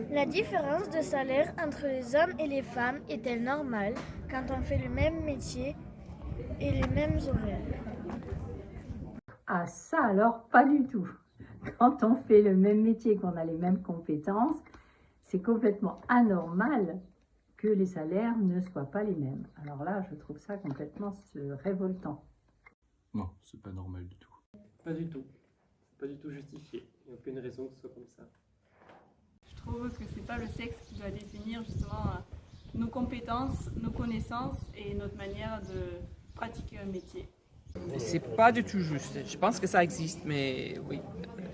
La différence de salaire entre les hommes et les femmes est-elle normale quand on fait le même métier et les mêmes horaires? Ah ça alors, pas du tout. Quand on fait le même métier, qu'on a les mêmes compétences, c'est complètement anormal que les salaires ne soient pas les mêmes. Alors là, je trouve ça complètement révoltant. Non, c'est pas normal du tout. Pas du tout. C'est pas du tout justifié. Il n'y a aucune raison que ce soit comme ça. Je trouve que c'est pas le sexe qui doit définir justement nos compétences, nos connaissances et notre manière de pratiquer un métier. C'est pas du tout juste. Je pense que ça existe, mais oui,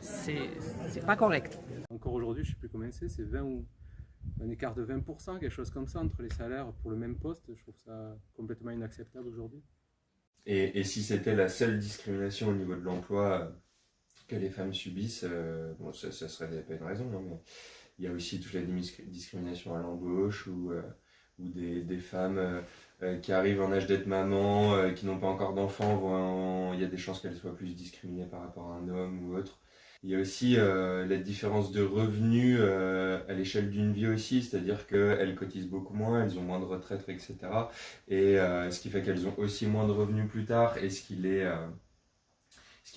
c'est pas correct. Encore aujourd'hui, je ne sais plus combien c'est 20 ou un écart de 20%, quelque chose comme ça, entre les salaires pour le même poste. Je trouve ça complètement inacceptable aujourd'hui. Et si c'était la seule discrimination au niveau de l'emploi que les femmes subissent, bon, ça serait pas une raison, hein, mais il y a aussi toute la discrimination à l'embauche ou des femmes qui arrivent en âge d'être maman, qui n'ont pas encore d'enfants, il y a des chances qu'elles soient plus discriminées par rapport à un homme ou autre. Il y a aussi la différence de revenus à l'échelle d'une vie aussi, c'est-à-dire qu'elles cotisent beaucoup moins, elles ont moins de retraite, etc. Et ce qui fait qu'elles ont aussi moins de revenus plus tard, et ce qui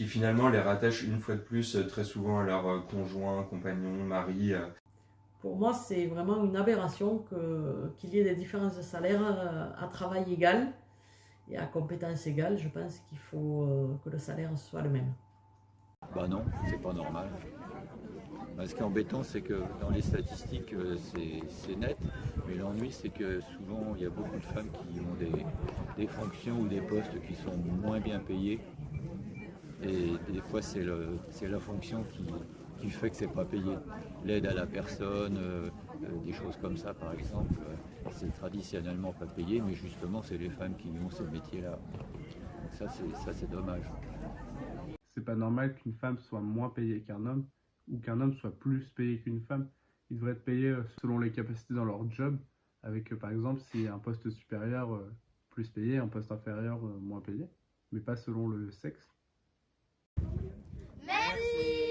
finalement les rattache une fois de plus très souvent à leur conjoint, compagnon, mari. Pour moi, c'est vraiment une aberration qu'il y ait des différences de salaire à travail égal et à compétences égales. Je pense qu'il faut que le salaire soit le même. Bah non, c'est pas normal. Bah, ce qui est embêtant, c'est que dans les statistiques, c'est net, mais l'ennui, c'est que souvent, il y a beaucoup de femmes qui ont des fonctions ou des postes qui sont moins bien payés. Et des fois, c'est la fonction qui fait que c'est pas payé. L'aide à la personne, des choses comme ça, par exemple, c'est traditionnellement pas payé, mais justement, c'est les femmes qui ont ce métier-là. Donc ça, c'est dommage. C'est pas normal qu'une femme soit moins payée qu'un homme ou qu'un homme soit plus payé qu'une femme. Ils devraient être payés selon les capacités dans leur job, avec par exemple si un poste supérieur plus payé, un poste inférieur moins payé, mais pas selon le sexe. Merci.